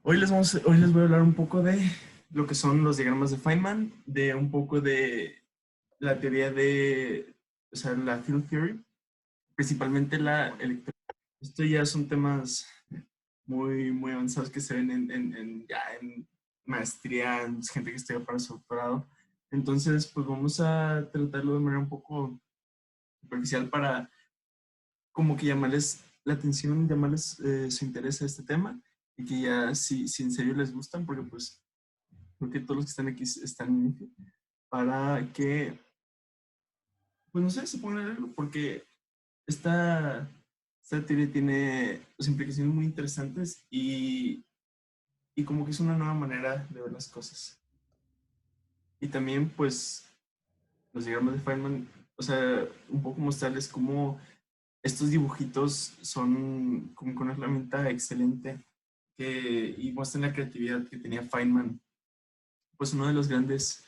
Hoy les voy a hablar un poco de lo que son los diagramas de Feynman, de un poco de la teoría de, o sea, la field theory, principalmente la electrónica. Esto ya son temas muy avanzados que se ven ya en maestría, en gente que estudia para su doctorado. Entonces, pues vamos a tratarlo de manera un poco superficial para como que llamarles la atención, llamarles su interés a este tema y que ya si en serio les gustan, porque pues creo que todos los que están aquí están para que, pues no sé, se pongan a leerlo, porque esta, esta teoría tiene pues, implicaciones muy interesantes y como que es una nueva manera de ver las cosas. Y también, pues, los diagramas de Feynman, o sea, un poco mostrarles cómo estos dibujitos son como que una herramienta excelente y muestran la creatividad que tenía Feynman, pues uno de los grandes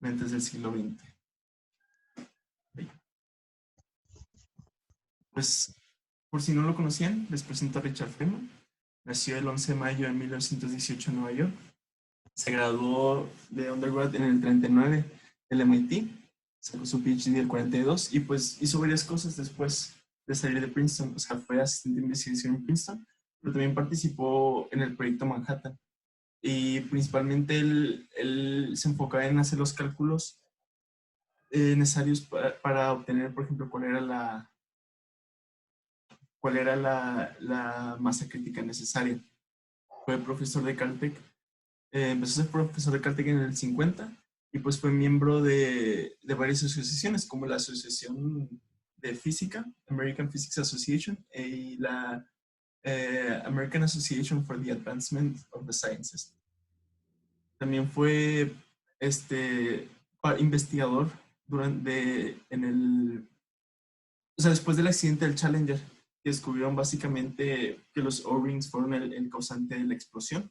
mentes del siglo XX. Pues, por si no lo conocían, les presento a Richard Feynman. Nació el 11 de mayo de 1918 en Nueva York. Se graduó de undergrad en el 39 del MIT. Sacó su PhD el 42 y pues hizo varias cosas después de salir de Princeton. O sea, fue asistente de investigación en Princeton, pero también participó en el proyecto Manhattan. Y principalmente él se enfocaba en hacer los cálculos necesarios para obtener, por ejemplo, cuál era la masa crítica necesaria. Fue profesor de Caltech, empezó a ser profesor de Caltech en el 50 y pues fue miembro de varias asociaciones como la Asociación de Física, American Physics Association, y la American Association for the Advancement of the Sciences. También fue este, investigador o sea, después del accidente del Challenger, que descubrieron básicamente que los O-rings fueron el causante de la explosión.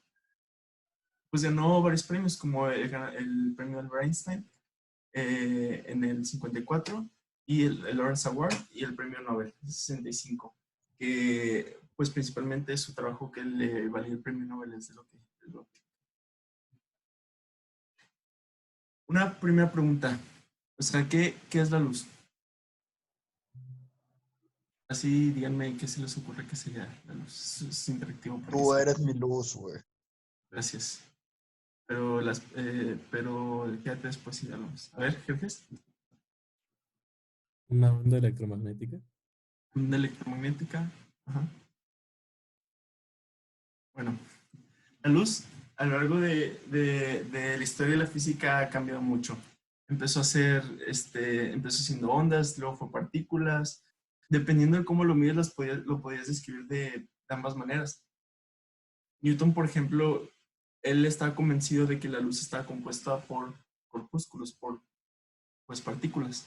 Pues ganó varios premios, como el premio Albert Einstein en el 54 y el Lawrence Award y el premio Nobel en 65, que pues principalmente su trabajo que le valió el premio Nobel es de lo que... Una primera pregunta, o sea, ¿qué es la luz? Así díganme qué se les ocurre que sería la luz. Es interactivo porque Tú sí. eres mi luz, güey. Gracias. Pero quédate después y hablamos. A ver, jefes. Una onda electromagnética. Onda electromagnética. Ajá. Bueno, la luz a lo largo de la historia de la física ha cambiado mucho. Empezó siendo ondas, luego fue partículas. Dependiendo de cómo lo mides, lo podías describir de ambas maneras. Newton, por ejemplo, él estaba convencido de que la luz estaba compuesta por corpúsculos, por pues, partículas.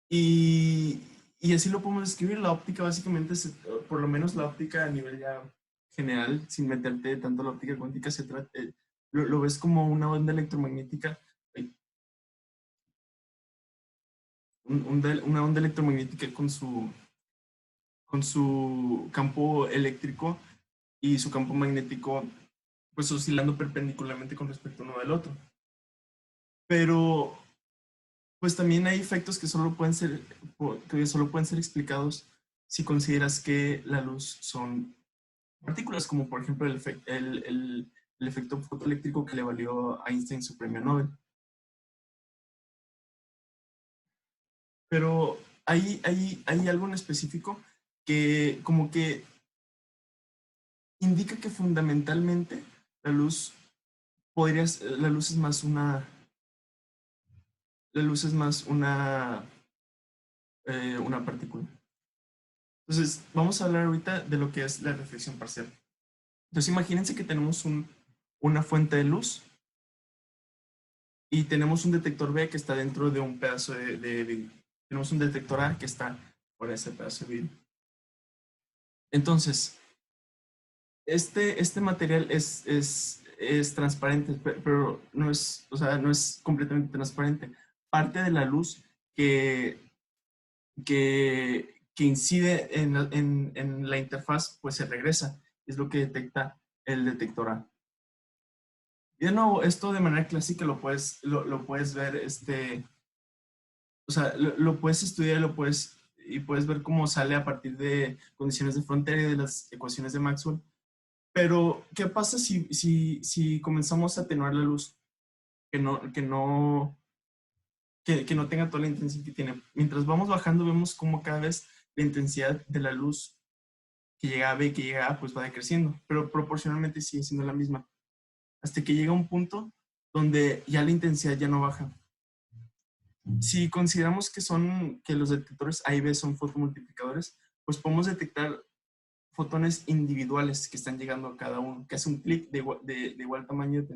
Y, y así lo podemos describir. La óptica básicamente, por lo menos la óptica a nivel ya general, sin meterte tanto la óptica cuántica, lo ves como una onda electromagnética, una onda electromagnética con su campo eléctrico y su campo magnético pues oscilando perpendicularmente con respecto uno del otro. Pero pues también hay efectos que solo pueden ser explicados si consideras que la luz son partículas, como por ejemplo el efecto fotoeléctrico que le valió a Einstein su premio Nobel. Pero hay algo en específico que como que indica que fundamentalmente la luz la luz es más una partícula. Entonces, vamos a hablar ahorita de lo que es la reflexión parcial. Entonces, imagínense que tenemos una fuente de luz y tenemos un detector B que está dentro de un pedazo de vidrio. Tenemos un detector A que está por ese pedazo de vidrio. Entonces, este material es transparente, pero no es, o sea, no es completamente transparente. Parte de la luz que incide en la interfaz, pues se regresa. Es lo que detecta el detector A. Y de nuevo, esto de manera clásica lo puedes ver, o sea, lo puedes estudiar y puedes ver cómo sale a partir de condiciones de frontera y de las ecuaciones de Maxwell. Pero, ¿qué pasa si comenzamos a atenuar la luz? Que no tenga toda la intensidad que tiene. Mientras vamos bajando, vemos cómo cada vez la intensidad de la luz que llega a B y que llega a A, pues va decreciendo, pero proporcionalmente sigue siendo la misma. Hasta que llega un punto donde ya la intensidad ya no baja. Si consideramos que los detectores A y B son fotomultiplicadores, pues podemos detectar fotones individuales que están llegando a cada uno, que hace un clic de igual tamaño,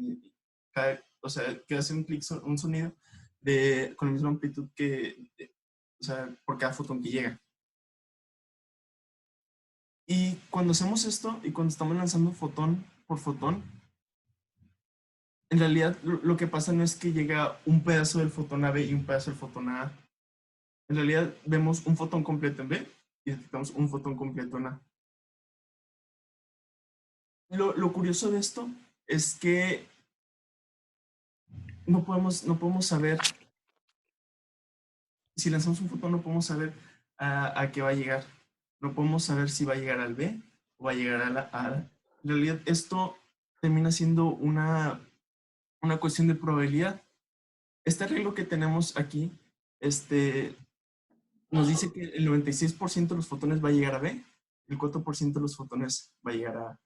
o sea, que hace un clic, un sonido con la misma amplitud o sea, por cada fotón que llega. Y cuando hacemos esto y cuando estamos lanzando fotón por fotón, en realidad lo que pasa no es que llega un pedazo del fotón a B y un pedazo del fotón a A. En realidad vemos un fotón completo en B y detectamos un fotón completo en A. Lo curioso de esto es que no podemos saber, si lanzamos un fotón no podemos saber a qué va a llegar. No podemos saber si va a llegar al B o va a llegar a la A. En realidad esto termina siendo una cuestión de probabilidad. Este arreglo que tenemos aquí, nos dice que el 96% de los fotones va a llegar a B, el 4% de los fotones va a llegar a A.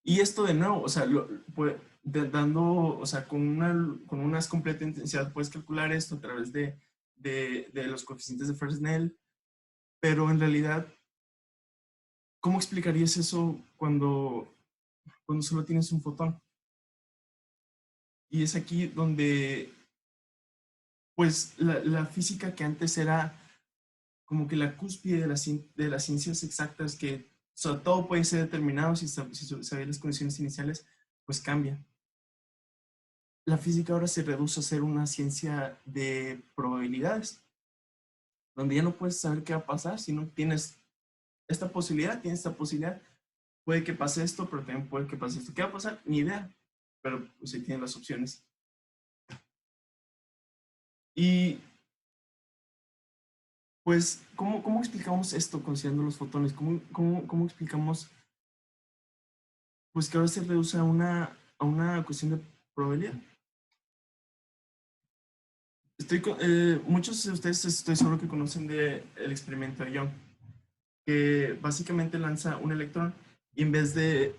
Y esto de nuevo, o sea, o sea, con una completa intensidad puedes calcular esto a través de los coeficientes de Fresnel, pero en realidad, ¿cómo explicarías eso cuando solo tienes un fotón? Y es aquí donde, pues, la física que antes era como que la cúspide de las ciencias exactas, que o sea, todo puede ser determinado si sabes las condiciones iniciales, pues cambia. La física ahora se reduce a ser una ciencia de probabilidades, donde ya no puedes saber qué va a pasar si no tienes tienes esta posibilidad, puede que pase esto, pero también puede que pase esto. ¿Qué va a pasar? Ni idea, pero pues ahí tienen las opciones. Y pues, ¿cómo explicamos esto considerando los fotones? ¿Cómo explicamos pues que ahora se reduce a una cuestión de probabilidad? Muchos de ustedes estoy seguro que conocen del experimento de Young, que básicamente lanza un electrón y en vez de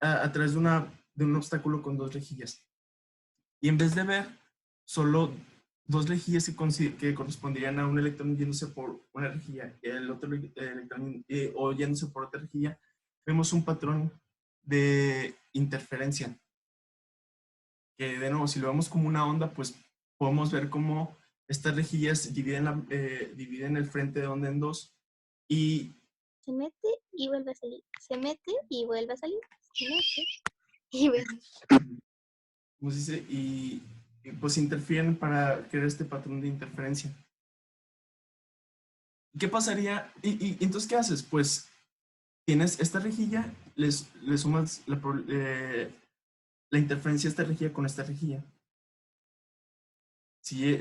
a través de un obstáculo con dos rejillas. Y en vez de ver solo dos rejillas que corresponderían a un electrón yéndose por una rejilla y el otro electrón o yéndose por otra rejilla, vemos un patrón de interferencia. Que de nuevo, si lo vemos como una onda, pues podemos ver cómo estas rejillas dividen el frente de onda en dos y Se mete y vuelve a salir. Se mete y vuelve a salir. Se mete y vuelve a salir. ¿cómo se dice? Y pues interfieren para crear este patrón de interferencia. ¿Qué pasaría? Y entonces, ¿qué haces? Pues tienes esta rejilla, le sumas la interferencia de esta rejilla con esta rejilla. Si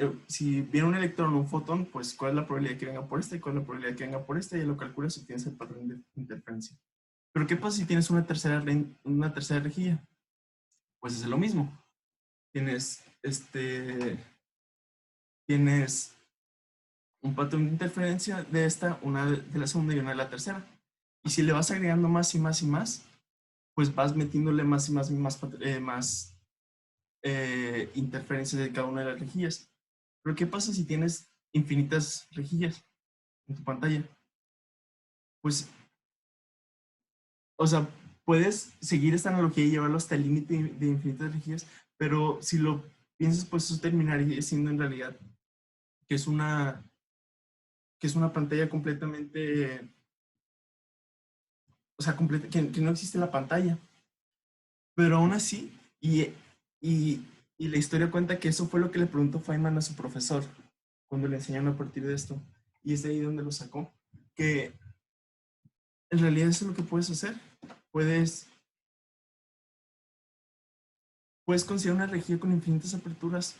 viene un electrón o un fotón, pues ¿cuál es la probabilidad que venga por esta y cuál es la probabilidad que venga por esta? Y lo calculas y tienes el patrón de interferencia. Pero ¿qué pasa si tienes una tercera rejilla? Pues es lo mismo. Tienes un patrón de interferencia de esta, una de la segunda y una de la tercera. Y si le vas agregando más y más y más, pues vas metiéndole más y más y más interferencias de cada una de las rejillas. Pero ¿qué pasa si tienes infinitas rejillas en tu pantalla? Pues, o sea, puedes seguir esta analogía y llevarlo hasta el límite de infinitas rejillas, pero si lo piensas, pues eso terminaría siendo en realidad que es una, que es una pantalla completamente, o sea, que no existe la pantalla. Pero aún así, y, y la historia cuenta que eso fue lo que le preguntó Feynman a su profesor cuando le enseñaron a partir de esto. Y es de ahí donde lo sacó. Que en realidad eso es lo que puedes hacer. puedes considerar una región con infinitas aperturas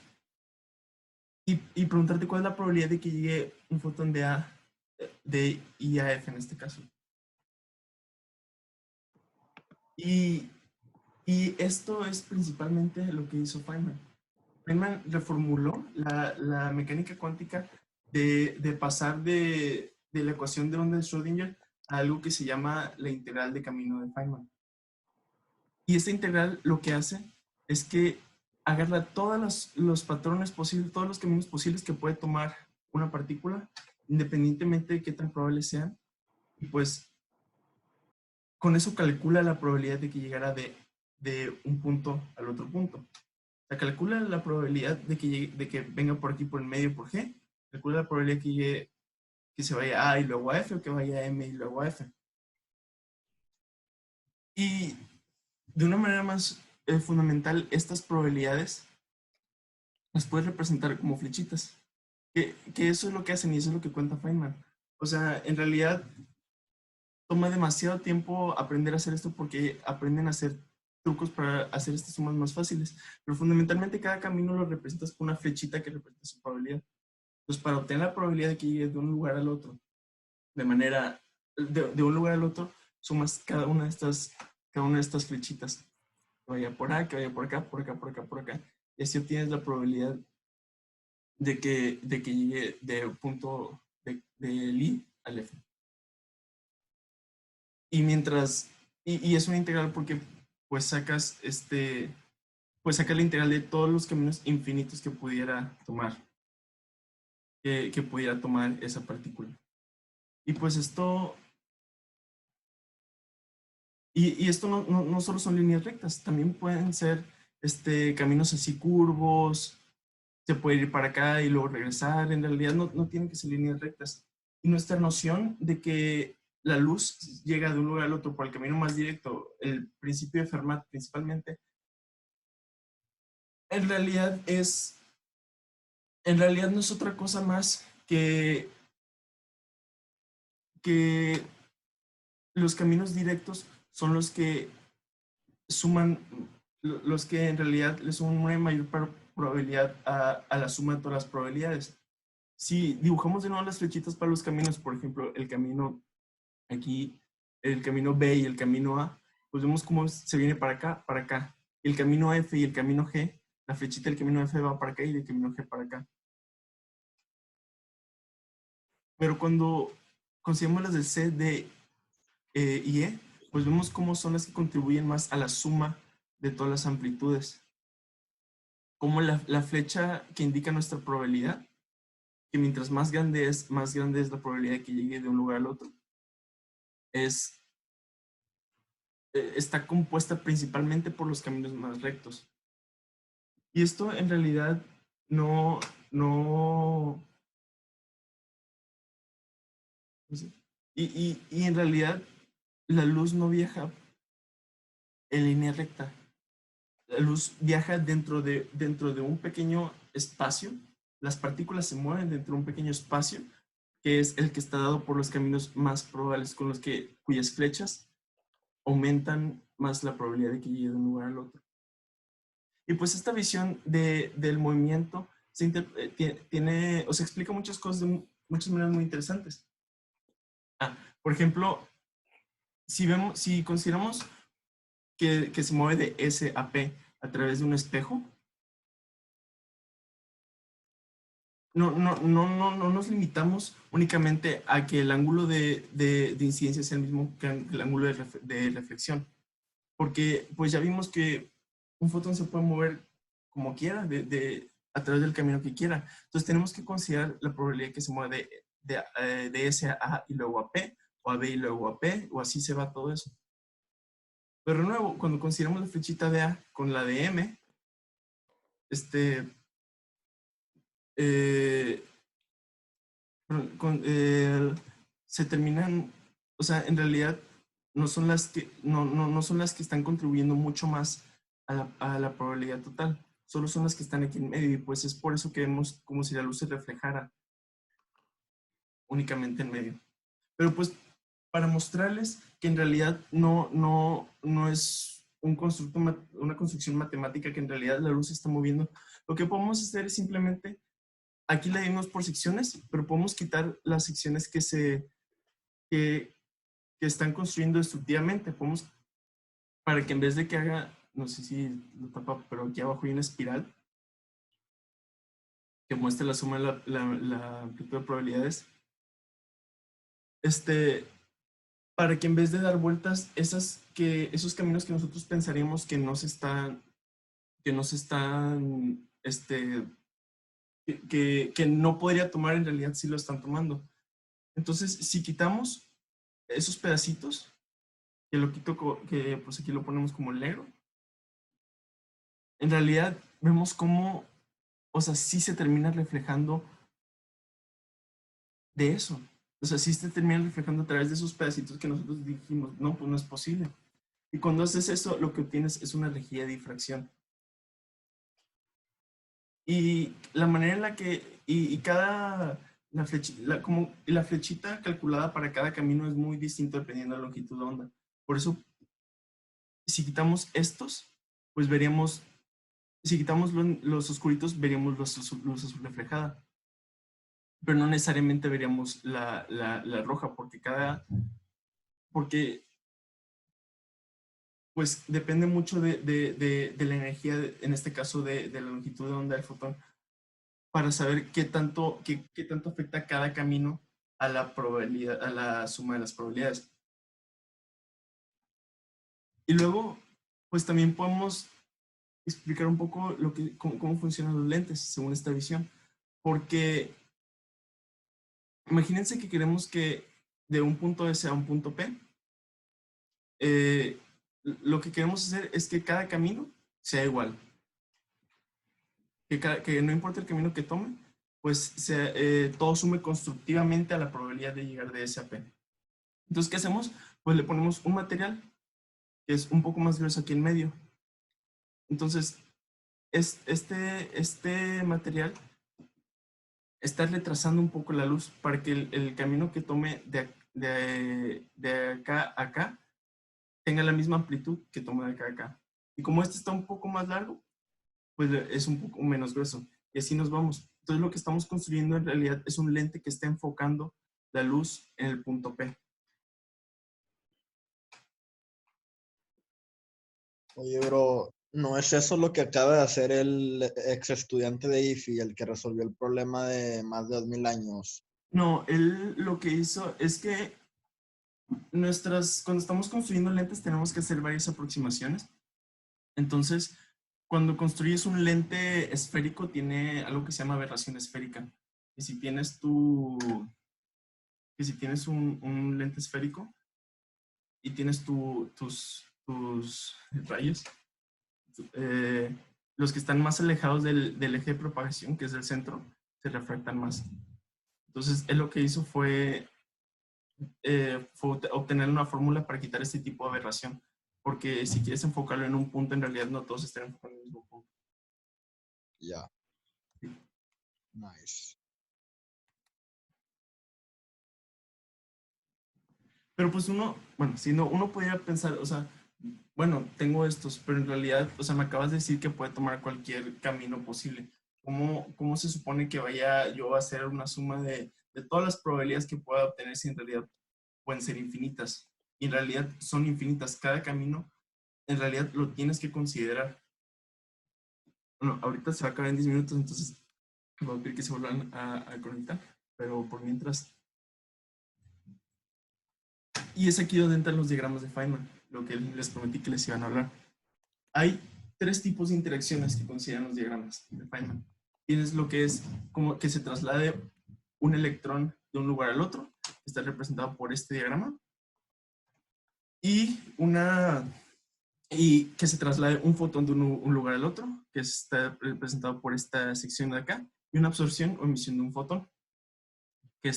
y preguntarte cuál es la probabilidad de que llegue un fotón de I a F en este caso. Y esto es principalmente lo que hizo Feynman. Feynman reformuló la mecánica cuántica de pasar de la ecuación de onda de Schrödinger a algo que se llama la integral de camino de Feynman. Y esta integral lo que hace es que agarra todos los patrones posibles, todos los caminos posibles que puede tomar una partícula, independientemente de qué tan probables sean, y pues con eso calcula la probabilidad de que llegara de un punto al otro punto. O sea, calcula la probabilidad de que venga por aquí por el medio por G, calcula la probabilidad que se vaya a A y luego a F, o que vaya a M y luego a F. Y de una manera más fundamental, estas probabilidades las puedes representar como flechitas. Que eso es lo que hacen y eso es lo que cuenta Feynman. O sea, en realidad toma demasiado tiempo aprender a hacer esto porque aprenden a hacer trucos para hacer estas sumas más fáciles. Pero fundamentalmente cada camino lo representas con una flechita que representa su probabilidad. Entonces, para obtener la probabilidad de que llegues de un lugar al otro, de un lugar al otro, sumas cada una de estas flechitas. Que vaya por A, que vaya por acá, por acá, por acá, por acá. Y así obtienes la probabilidad de que llegue de un punto del I al F. Y mientras, y es una integral porque pues sacas pues sacas la integral de todos los caminos infinitos que pudiera tomar, que pudiera tomar esa partícula. Y pues esto, y esto no solo son líneas rectas, también pueden ser caminos así curvos, se puede ir para acá y luego regresar, en realidad no tienen que ser líneas rectas. Y nuestra noción de que la luz llega de un lugar al otro por el camino más directo, el principio de Fermat principalmente, en realidad no es otra cosa más que los caminos directos son los que suman, los que en realidad le suman una mayor probabilidad a la suma de todas las probabilidades. Si dibujamos de nuevo las flechitas para los caminos, por ejemplo, el camino aquí, el camino B y el camino A, pues vemos cómo se viene para acá, para acá. El camino F y el camino G, la flechita del camino F va para acá y el camino G para acá. Pero cuando consideramos las del C, D y E, pues vemos cómo son las que contribuyen más a la suma de todas las amplitudes. Como la flecha que indica nuestra probabilidad, que mientras más grande es la probabilidad de que llegue de un lugar al otro, está compuesta principalmente por los caminos más rectos. Y esto en realidad no sé. Y en realidad la luz no viaja en línea recta. La luz viaja dentro de un pequeño espacio. Las partículas se mueven dentro de un pequeño espacio que es el que está dado por los caminos más probables, cuyas flechas aumentan más la probabilidad de que llegue de un lugar al otro. Y pues esta visión del movimiento tiene, o se explica muchas cosas de muchas maneras muy interesantes. Por ejemplo, si consideramos que se mueve de S a P a través de un espejo, no nos limitamos únicamente a que el ángulo de incidencia sea el mismo que el ángulo de reflexión. Porque pues ya vimos que un fotón se puede mover como quiera, a través del camino que quiera. Entonces tenemos que considerar la probabilidad que se mueve de S a A y luego a P, o a B y luego a P, o así se va todo eso. Pero de nuevo, cuando consideramos la flechita de A con la de M, eh, se terminan, o sea, en realidad no son las que están contribuyendo mucho más a la probabilidad total, solo son las que están aquí en medio y pues es por eso que vemos como si la luz se reflejara únicamente en medio. Pero pues para mostrarles que en realidad no es un constructo, una construcción matemática, que en realidad la luz se está moviendo. Lo que podemos hacer es simplemente, aquí la dimos por secciones, pero podemos quitar las secciones que están construyendo destructivamente. Podemos, para que en vez de que haga, no sé si lo tapa, pero aquí abajo hay una espiral que muestra la suma de la amplitud de probabilidades. Para que en vez de dar vueltas, esos caminos que nosotros pensaríamos que no se están, que no podría tomar, en realidad sí lo están tomando. Entonces, si quitamos esos pedacitos, que lo quito, que pues aquí lo ponemos como negro, en realidad vemos cómo, o sea, sí se termina reflejando de eso. O sea, sí se termina reflejando a través de esos pedacitos que nosotros dijimos, no, pues no es posible. Y cuando haces eso, lo que obtienes es una lejía de difracción. Y la manera en la que, y cada, la flechita calculada para cada camino es muy distinto dependiendo de la longitud de onda. Por eso, si quitamos estos, pues veríamos, si quitamos los oscuritos, veríamos luz azul reflejada. Pero no necesariamente veríamos la roja, porque pues depende mucho de la energía, en este caso de la longitud de onda del fotón, para saber qué tanto afecta cada camino a la probabilidad, a la suma de las probabilidades. Y luego, pues también podemos explicar un poco cómo funcionan los lentes según esta visión. Porque imagínense que queremos que de un punto S a un punto P, lo que queremos hacer es que cada camino sea igual. Que no importa el camino que tome, pues todo sume constructivamente a la probabilidad de llegar de S a P. Entonces, ¿qué hacemos? Pues le ponemos un material que es un poco más grueso aquí en medio. Entonces, este material está retrasando un poco la luz para que el camino que tome de acá a acá tenga la misma amplitud que toma de acá a acá. Y como este está un poco más largo, pues es un poco menos grueso. Y así nos vamos. Entonces, lo que estamos construyendo en realidad es un lente que está enfocando la luz en el punto P. Oye, bro, ¿no es eso lo que acaba de hacer el ex estudiante de IFI, el que resolvió el problema de más de 2000 años? No, él lo que hizo es que cuando estamos construyendo lentes tenemos que hacer varias aproximaciones. Entonces, cuando construyes un lente esférico, tiene algo que se llama aberración esférica. Y si tienes un lente esférico y tienes tus rayos, los que están más alejados del eje de propagación, que es el centro, se refractan más. Entonces, él lo que hizo fue obtener una fórmula para quitar este tipo de aberración. Porque si quieres enfocarlo en un punto, en realidad no todos están enfocando en el mismo punto. Ya. Nice. Pero pues si no, uno podría pensar, o sea, bueno, tengo estos, pero en realidad, o sea, me acabas de decir que puede tomar cualquier camino posible. ¿Cómo se supone que vaya yo a hacer una suma de todas las probabilidades que pueda obtener si en realidad pueden ser infinitas? Y en realidad son infinitas. Cada camino, en realidad lo tienes que considerar. Bueno, ahorita se va a acabar en 10 minutos, entonces voy a pedir que se vuelvan a conectar. Pero por mientras... Y es aquí donde entran los diagramas de Feynman, lo que les prometí que les iban a hablar. Hay tres tipos de interacciones que consideran los diagramas de Feynman. Tienes lo que es como que se traslade un electrón de un lugar al otro, que está representado por este diagrama, y que se traslade un fotón de un lugar al otro, que está representado por esta sección de acá, y una absorción o emisión de un fotón, que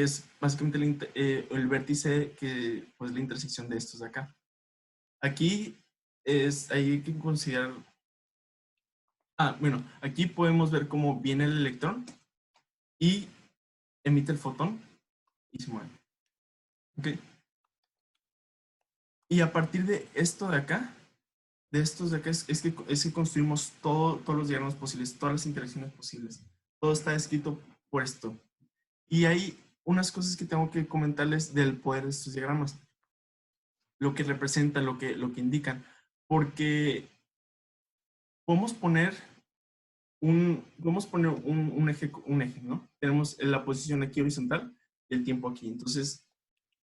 es básicamente el vértice, que pues la intersección de estos de acá. Aquí hay que considerar... bueno, aquí podemos ver cómo viene el electrón y emite el fotón y se mueve. ¿Ok? Y a partir de esto de acá, de estos de acá, es que construimos todos los diagramas posibles, todas las interacciones posibles. Todo está escrito por esto. Y hay unas cosas que tengo que comentarles del poder de estos diagramas, lo que representan, lo que indican, porque podemos poner un eje, ¿no? Tenemos la posición aquí horizontal y el tiempo aquí. Entonces,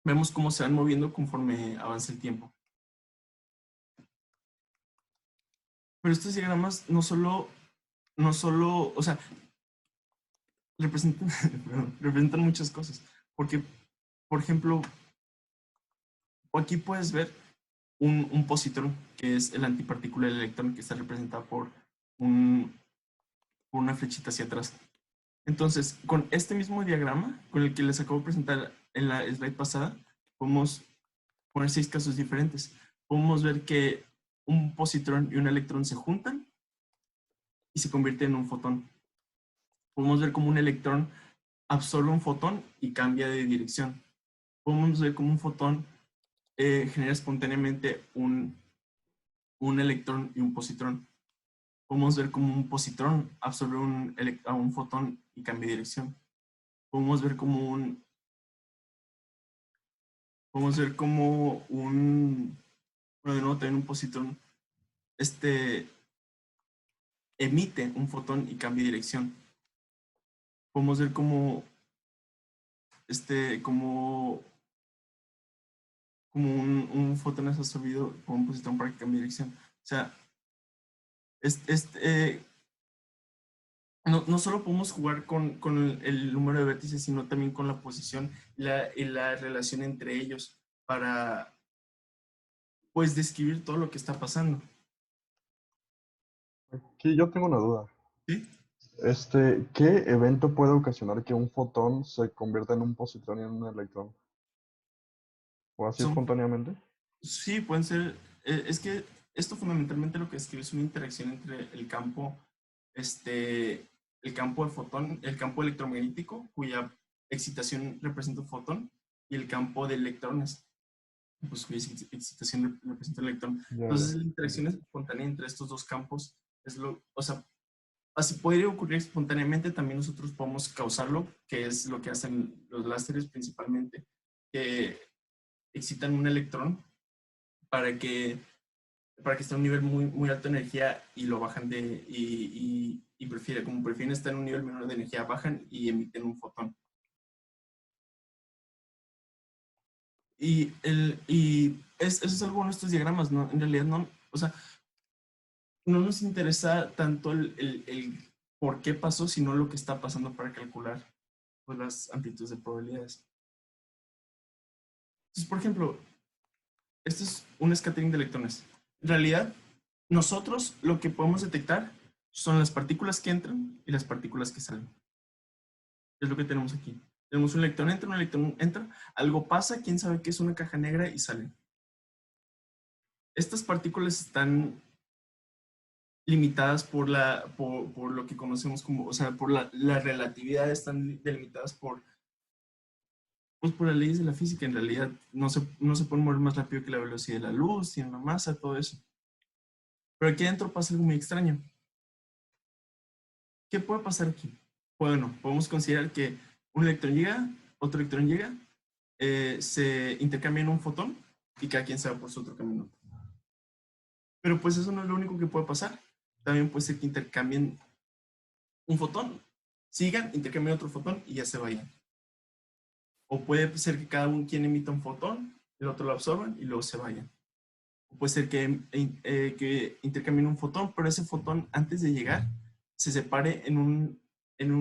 vemos cómo se van moviendo conforme avanza el tiempo. Pero estos diagramas no solo, o sea, representan, perdón, representan muchas cosas. Porque, por ejemplo, aquí puedes ver un positrón, que es el antipartícula del electrón, que está representado por una flechita hacia atrás. Entonces, con este mismo diagrama, con el que les acabo de presentar en la slide pasada, podemos poner 6 casos diferentes. Podemos ver que un positrón y un electrón se juntan y se convierten en un fotón. Podemos ver cómo un electrón absorbe un fotón y cambia de dirección. Podemos ver cómo un fotón genera espontáneamente un electrón y un positrón. Podemos ver cómo un positrón absorbe a un fotón y cambia de dirección. Podemos ver cómo bueno, de nuevo también un positrón emite un fotón y cambia de dirección. Podemos ver como un fotón es absorbido por un positrón para que cambie de dirección. O sea, no solo podemos jugar con el número de vértices, sino también con la posición y la relación entre ellos para, pues, describir todo lo que está pasando. Aquí yo tengo una duda. ¿Sí? ¿Qué evento puede ocasionar que un fotón se convierta en un positrón y en un electrón? ¿O así Son, espontáneamente? sí, pueden ser. Es que esto fundamentalmente lo que describe es una interacción entre este, el campo de fotón, el campo electromagnético, cuya excitación representa un fotón, y el campo de electrones, pues cuya excitación representa un electrón. Ya, ya. Entonces, la interacción espontánea entre estos dos campos o sea, así podría ocurrir espontáneamente, también nosotros podemos causarlo, que es lo que hacen los láseres principalmente, que excitan un electrón para que, esté a un nivel muy alto de energía y lo bajan como prefieren estar en un nivel menor de energía, bajan y emiten un fotón. Eso es algo en estos diagramas, ¿no? En realidad no, o sea, no nos interesa tanto el por qué pasó, sino lo que está pasando para calcular, pues, las amplitudes de probabilidades. Entonces, por ejemplo, esto es un scattering de electrones. En realidad, nosotros lo que podemos detectar son las partículas que entran y las partículas que salen. Es lo que tenemos aquí. Tenemos un electrón entra, algo pasa, quién sabe qué es una caja negra y sale. Estas partículas están limitadas por lo que conocemos como, o sea, por la relatividad, están delimitadas pues por las leyes de la física. En realidad no se pueden mover más rápido que la velocidad de la luz, tienen una masa, todo eso. Pero aquí adentro pasa algo muy extraño. ¿Qué puede pasar aquí? Bueno, podemos considerar que un electrón llega, otro electrón llega, se intercambian un fotón y cada quien se va por su otro camino. Pero pues eso no es lo único que puede pasar. También puede ser que intercambien un fotón, sigan, intercambien otro fotón y ya se vayan. O puede ser que cada uno quien emita un fotón, el otro lo absorban y luego se vayan. O puede ser que intercambien un fotón, pero ese fotón antes de llegar se separe en un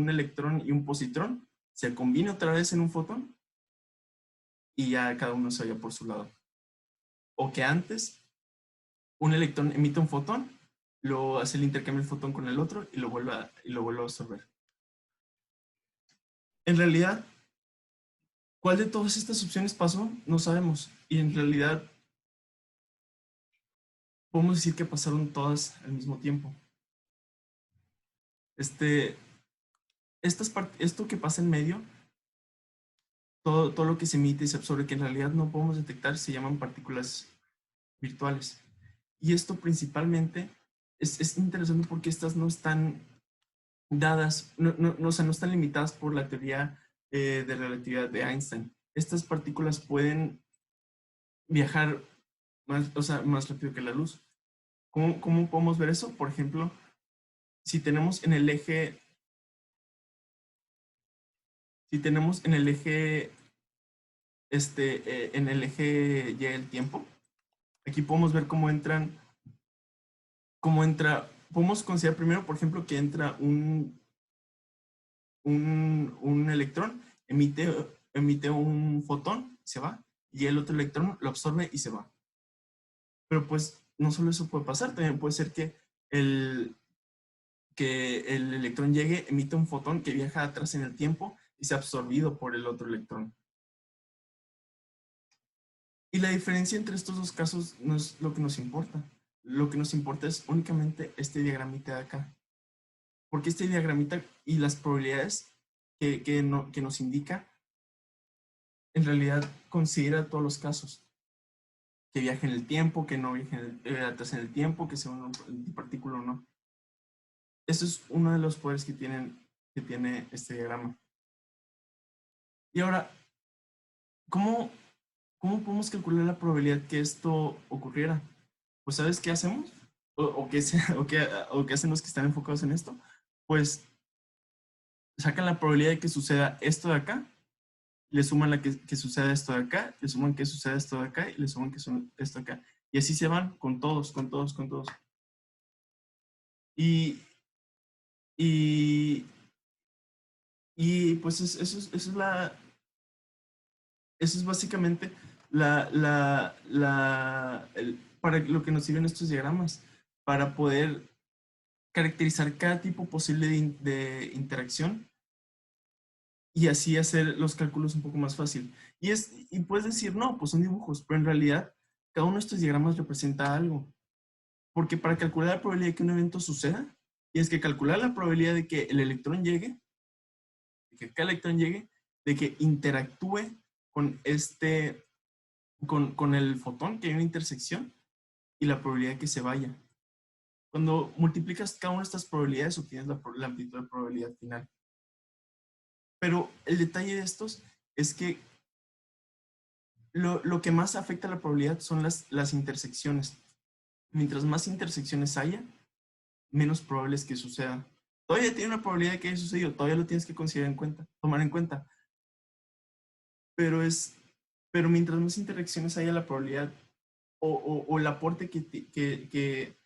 electrón y un positrón, se combine otra vez en un fotón y ya cada uno se vaya por su lado. O que antes un electrón emite un fotón, luego hace el intercambio del fotón con el otro y lo vuelve a absorber. En realidad, ¿cuál de todas estas opciones pasó? No sabemos. Y en realidad, podemos decir que pasaron todas al mismo tiempo. Esto que pasa en medio todo lo que se emite y se absorbe, que en realidad no podemos detectar, se llaman partículas virtuales. Y esto principalmente es interesante porque estas no están dadas, o sea, no están limitadas por la teoría de relatividad de Einstein. Estas partículas pueden viajar más, o sea, más rápido que la luz. ¿Cómo podemos ver eso? Por ejemplo, si tenemos en el eje, en el eje Y el tiempo, aquí podemos ver podemos considerar primero, por ejemplo, que entra un electrón, emite un fotón, se va, y el otro electrón lo absorbe y se va. Pero pues no solo eso puede pasar, también puede ser que el electrón llegue, emite un fotón que viaja atrás en el tiempo y sea absorbido por el otro electrón. Y la diferencia entre estos dos casos no es lo que nos importa. Lo que nos importa es únicamente este diagramita de acá. Porque este diagramita y las probabilidades que nos indica, en realidad considera todos los casos. Que viaje en el tiempo, que no viaje atrás en el tiempo, que sea una partícula o no. Eso es uno de los poderes que tiene este diagrama. Y ahora, ¿cómo podemos calcular la probabilidad que esto ocurriera? Pues, ¿sabes qué hacemos? ¿O qué hacen los que están enfocados en esto? Pues sacan la probabilidad de que suceda esto de acá, le suman la que suceda esto de acá, le suman que suceda esto de acá y le suman que suceda esto de acá. Y así se van con todos. Y, y, y pues eso es básicamente para lo que nos sirven estos diagramas, para poder caracterizar cada tipo posible de interacción y así hacer los cálculos un poco más fácil. Y puedes decir, no, pues son dibujos, pero en realidad cada uno de estos diagramas representa algo. Porque para calcular la probabilidad de que un evento suceda, tienes que calcular la probabilidad de que el electrón llegue, de que cada electrón llegue, de que interactúe con con el fotón, que hay una intersección, y la probabilidad de que se vaya. Cuando multiplicas cada una de estas probabilidades, obtienes la amplitud de probabilidad final. Pero el detalle de estos es que lo que más afecta a la probabilidad son las intersecciones. Mientras más intersecciones haya, menos probable es que suceda. Todavía tiene una probabilidad de que haya sucedido, todavía lo tienes que tomar en cuenta. Pero mientras más interacciones haya, la probabilidad o el aporte que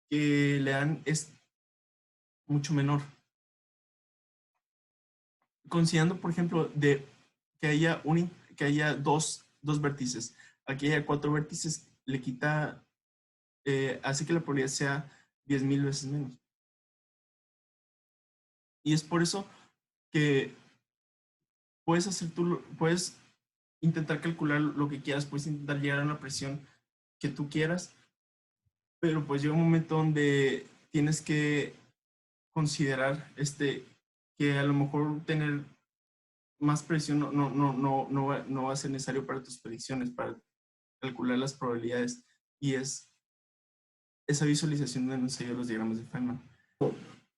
le dan es mucho menor. Considerando, por ejemplo, que haya dos vértices, aquí haya 4 vértices, le quita, hace que la probabilidad sea 10,000 veces menos. Y es por eso que puedes intentar calcular lo que quieras, puedes intentar llegar a una presión que tú quieras, pero pues llega un momento donde tienes que considerar que a lo mejor tener más presión no va a ser necesario para tus predicciones, para calcular las probabilidades. Y es esa visualización de nos los diagramas de Feynman.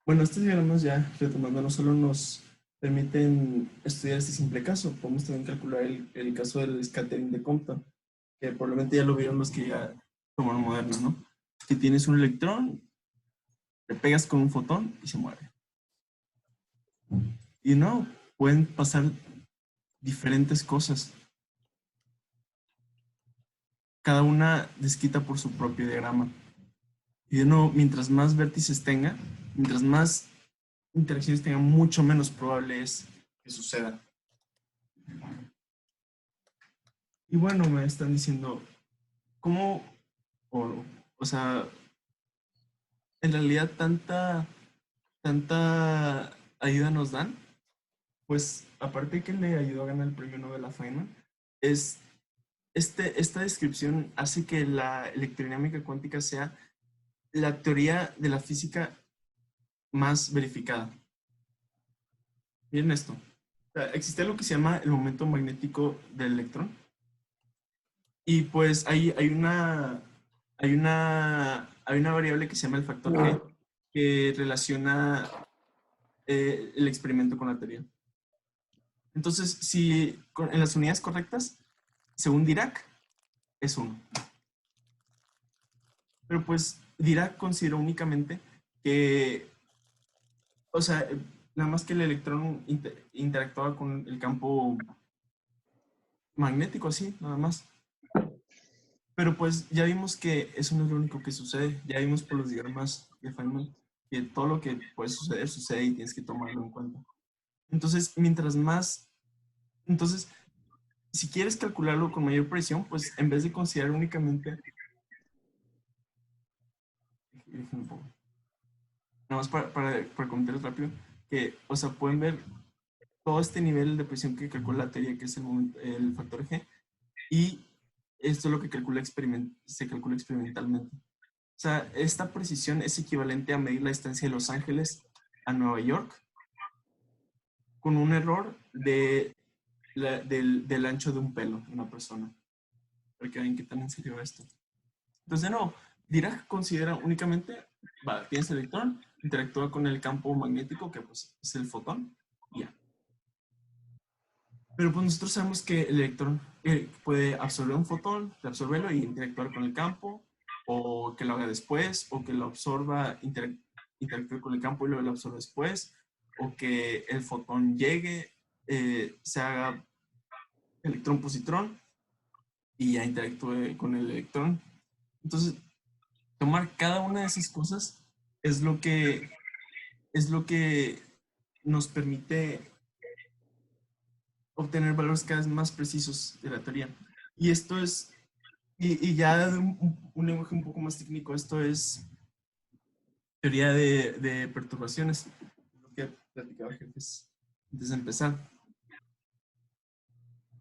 Bueno, estos diagramas, ya retomando, no solo nos permiten estudiar este simple caso, podemos también calcular el caso del scattering de Compton, que probablemente ya lo vieron los que ya tomaron moderno, ¿no? Que tienes un electrón, le pegas con un fotón y se muere. Y no, pueden pasar diferentes cosas. Cada una descrita por su propio diagrama. Y de nuevo, mientras más vértices tenga, mientras más interacciones tenga, mucho menos probable es que suceda. Y bueno, me están diciendo, ¿cómo? O sea, en realidad tanta ayuda nos dan. Pues aparte que le ayudó a ganar el premio Nobel a Feynman, esta descripción hace que la electrodinámica cuántica sea la teoría de la física más verificada. Miren esto. sea, existe algo que se llama el momento magnético del electrón. Y pues hay una variable que se llama el factor G que relaciona el experimento con la teoría. Entonces, si en las unidades correctas, según Dirac, es 1. Pero pues Dirac consideró únicamente que, o sea, nada más que el electrón interactuaba con el campo magnético, así, nada más. Pero pues ya vimos que eso no es lo único que sucede. Ya vimos por los diagramas de Feynman que todo lo que puede suceder, sucede y tienes que tomarlo en cuenta. Entonces, entonces, si quieres calcularlo con mayor precisión, pues en vez de considerar únicamente, un poco, nada más para comentarles rápido, que, o sea, pueden ver todo este nivel de presión que calcula la teoría, que es el factor G, y esto es lo que se calcula experimentalmente. O sea, esta precisión es equivalente a medir la distancia de Los Ángeles a Nueva York con un error del ancho de un pelo de una persona. Para que vean qué tan en serio va esto. Entonces, no, Dirac considera únicamente, tienes el electrón, interactúa con el campo magnético, que pues es el fotón, y ya. Pero pues nosotros sabemos que el electrón puede absorber un fotón, absorberlo y interactuar con el campo, o que lo haga después, o que lo absorba, interactúe con el campo y luego lo absorba después, o que el fotón llegue, se haga electrón-positrón y ya interactúe con el electrón. Entonces, tomar cada una de esas cosas es lo que nos permite obtener valores cada vez más precisos de la teoría. Y esto es, y ya de un lenguaje un poco más técnico, esto es teoría de perturbaciones, lo que platicaba Jefes antes de empezar.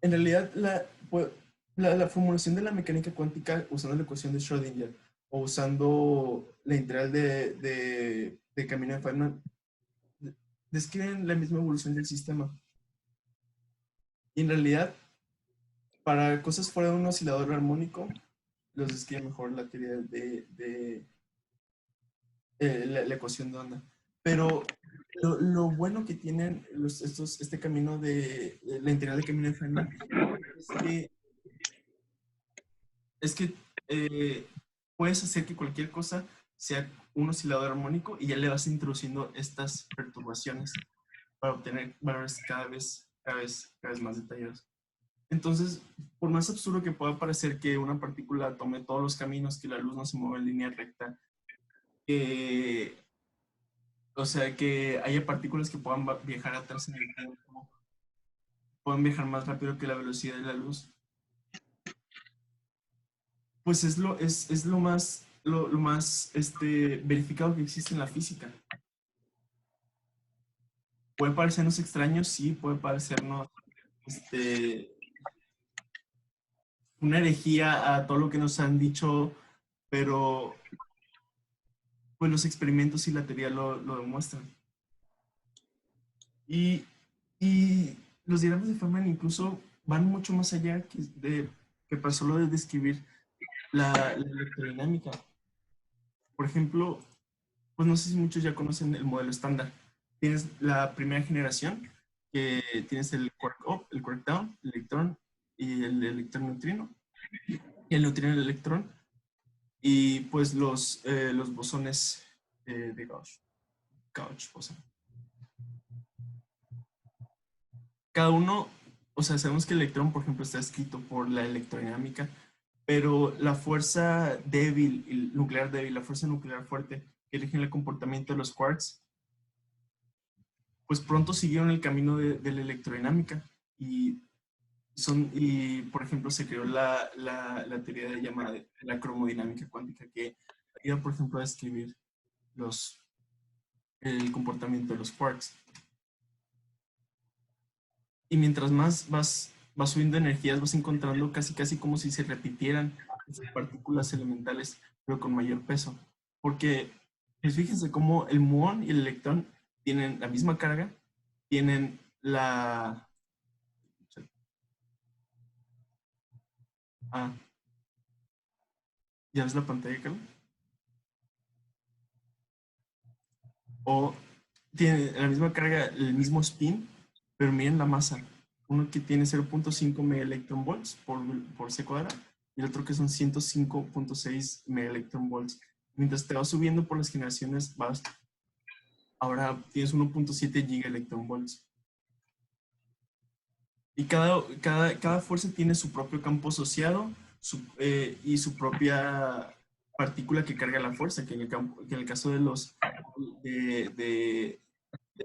En realidad, la formulación de la mecánica cuántica usando la ecuación de Schrödinger o usando la integral de camino de Feynman describen la misma evolución del sistema. Y en realidad, para cosas fuera de un oscilador armónico, los describe mejor la teoría la ecuación de onda. Pero lo bueno que tienen este camino de la integral de camino de Feynman es que puedes hacer que cualquier cosa sea un oscilador armónico y ya le vas introduciendo estas perturbaciones para obtener valores cada vez más detallados. Entonces, por más absurdo que pueda parecer que una partícula tome todos los caminos, que la luz no se mueva en línea recta, o sea, que haya partículas que puedan viajar atrás en el tiempo, puedan viajar más rápido que la velocidad de la luz, pues es lo más, lo más verificado que existe en la física. Puede parecernos extraños, sí, puede parecernos una herejía a todo lo que nos han dicho, pero pues los experimentos y la teoría lo demuestran. Y los diagramas de Feynman incluso van mucho más allá que para solo de describir la electrodinámica. Por ejemplo, pues no sé si muchos ya conocen el modelo estándar. Tienes la primera generación, que tienes el quark up, el quark down, el electrón y el electrón neutrino. Y el neutrino y el electrón. Y pues los bosones de Gauss boson. Cada uno, o sea, sabemos que el electrón, por ejemplo, está escrito por la electrodinámica, pero la fuerza débil, nuclear débil, la fuerza nuclear fuerte que rige el comportamiento de los quarks, pues pronto siguieron el camino de la electrodinámica y por ejemplo, se creó la teoría llamada la cromodinámica cuántica, que ayuda, por ejemplo, a describir el comportamiento de los quarks. Y mientras más vas subiendo energías, vas encontrando casi como si se repitieran esas partículas elementales, pero con mayor peso. Porque, pues fíjense cómo el muón y el electrón tienen la misma carga, tienen la... Ah, ¿ya ves la pantalla, Carlos? O tiene la misma carga, el mismo spin, pero miren la masa. Uno que tiene 0.5 megaelectronvolts por C cuadrado y el otro que son 105.6 megaelectronvolts. Mientras te vas subiendo por las generaciones, ahora tienes 1.7 gigaelectronvolts. Y cada fuerza tiene su propio campo asociado y su propia partícula que carga la fuerza, que en el caso de los del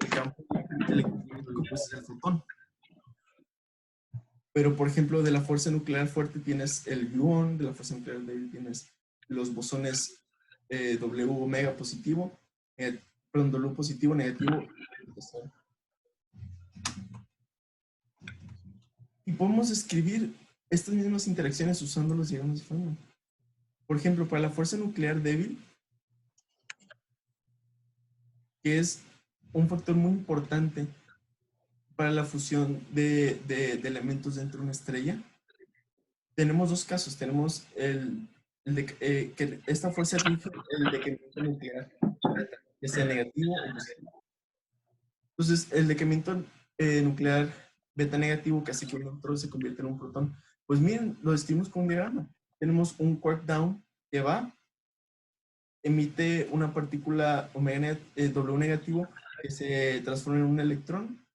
campo electromagnético, pues es el fotón. Pero, por ejemplo, de la fuerza nuclear fuerte tienes el gluón, de la fuerza nuclear débil tienes los bosones W omega positivo, perdón, W positivo, negativo. Y podemos escribir estas mismas interacciones usando los diagramas de Feynman. Por ejemplo, para la fuerza nuclear débil, que es un factor muy importante para la fusión de elementos dentro de una estrella, tenemos dos casos. Tenemos que esta fuerza rige el decaimiento nuclear, ya sea negativo o positivo. Entonces, el decaimiento nuclear beta negativo, que hace que un neutrón se convierta en un protón. Pues miren, lo describimos con un diagrama. Tenemos un quark down que emite una partícula W negativo que se transforma en un electrón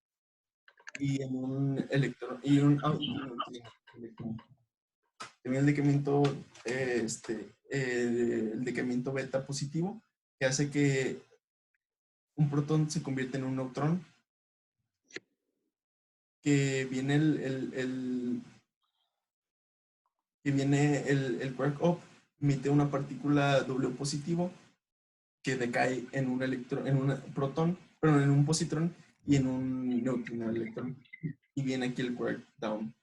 y en un electrón y un electrón. También el decaimiento beta positivo, que hace que un protón se convierta en un neutrón, que viene el quark up, emite una partícula W positivo que decae en un electrón, en un protón, pero en un positrón y en un neutrino electrón. Y viene aquí el quark down.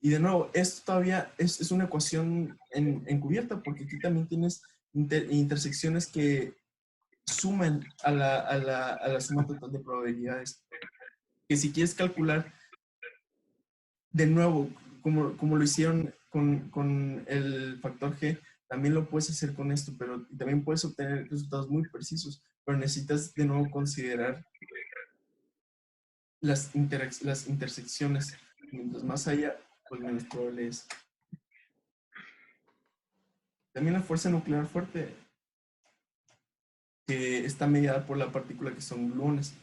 Y de nuevo, esto todavía es una ecuación encubierta, porque aquí también tienes intersecciones que suman a la suma total de probabilidades. Que si quieres calcular de nuevo, como lo hicieron con el factor G, también lo puedes hacer con esto, pero también puedes obtener resultados muy precisos, pero necesitas de nuevo considerar las intersecciones. Mientras más allá, pues menos probable es. También la fuerza nuclear fuerte, que está mediada por la partícula que son gluones.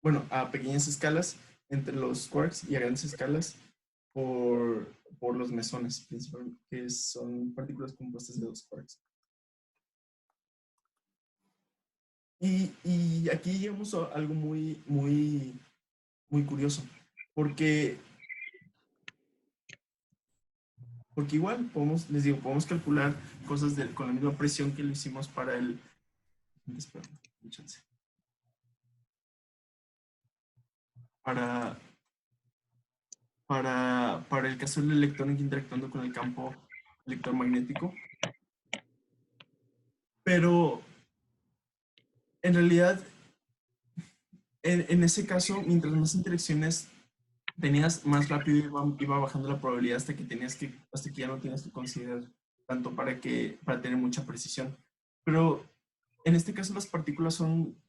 Bueno, a pequeñas escalas entre los quarks y a grandes escalas por los mesones, principalmente, que son partículas compuestas de dos quarks. Y aquí llegamos a algo muy, muy, muy curioso, porque igual les digo, podemos calcular cosas con la misma presión que lo hicimos para el... Espera, para el caso del electrón interactuando con el campo electromagnético. Pero en realidad, en ese caso, mientras más interacciones tenías, más rápido iba bajando la probabilidad hasta que ya no tenías que considerar tanto para tener mucha precisión. Pero en este caso las partículas son,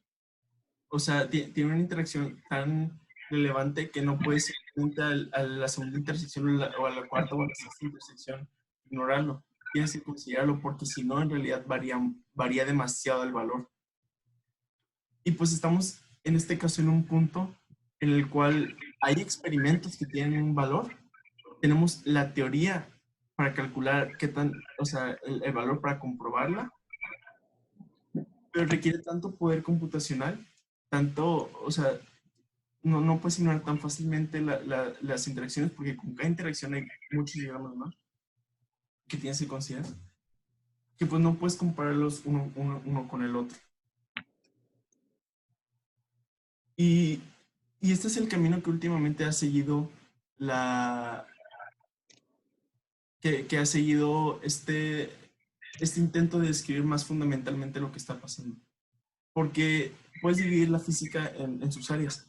o sea, tienen una interacción tan relevante que no puedes ir a la segunda intersección o a la cuarta o a la sexta intersección, ignorarlo. Tienes que considerarlo porque si no, en realidad varía demasiado el valor. Y pues estamos en este caso en un punto en el cual hay experimentos que tienen un valor. Tenemos la teoría para calcular o sea, el valor para comprobarla, pero requiere tanto poder computacional, o sea, no puedes ignorar tan fácilmente las interacciones, porque con cada interacción hay muchos diagramas más que tienes que considerar, que pues no puedes compararlos uno con el otro. Y este es el camino que últimamente ha seguido que ha seguido este intento de describir más fundamentalmente lo que está pasando. Porque puedes dividir la física en sus áreas.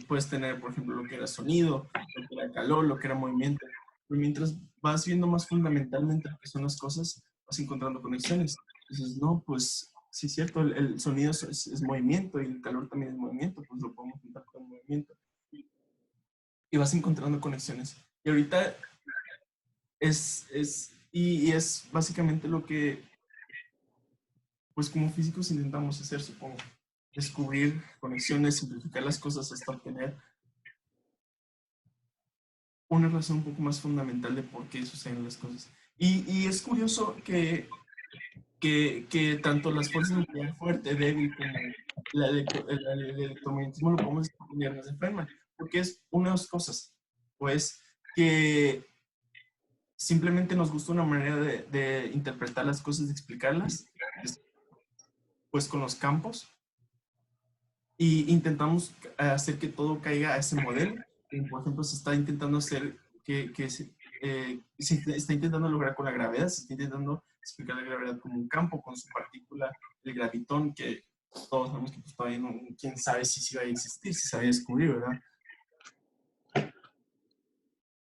puedes tener, por ejemplo, lo que era sonido, lo que era calor, lo que era movimiento. Pero mientras vas viendo más fundamentalmente lo que son las cosas, vas encontrando conexiones. Dices, no, pues sí es cierto, el sonido es movimiento y el calor también es movimiento, pues lo podemos juntar con movimiento. Y vas encontrando conexiones. Y ahorita y es básicamente lo que, pues como físicos intentamos hacer, supongo. Descubrir conexiones, simplificar las cosas hasta obtener una razón un poco más fundamental de por qué suceden las cosas. Y es curioso que tanto las fuerzas de gravedad fuerte, débil, como el electromagnetismo lo podemos descubrir en de Feynman, porque es una de las cosas, pues que simplemente nos gusta una manera de interpretar las cosas, de explicarlas, pues con los campos, y intentamos hacer que todo caiga a ese modelo. Por ejemplo, se está intentando hacer se está intentando lograr con la gravedad, se está intentando explicar la gravedad como un campo con su partícula, el gravitón, que todos sabemos que pues, todavía no, quién sabe si va a existir, si se va a descubrir, ¿verdad?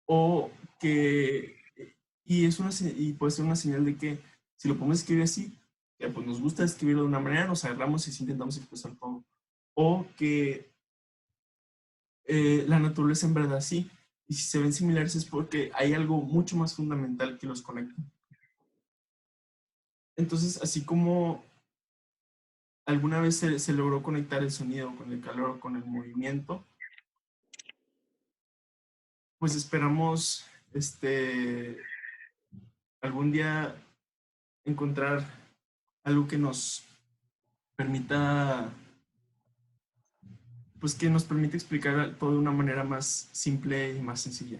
O que, y puede ser una señal de que si lo podemos escribir así, que pues nos gusta escribirlo de una manera, nos agarramos y si intentamos expresar todo. O que la naturaleza en verdad sí. Y si se ven similares es porque hay algo mucho más fundamental que los conecta. Entonces, así como alguna vez se logró conectar el sonido con el calor o con el movimiento, pues esperamos algún día encontrar algo que nos permita, pues que nos permite explicar todo de una manera más simple y más sencilla.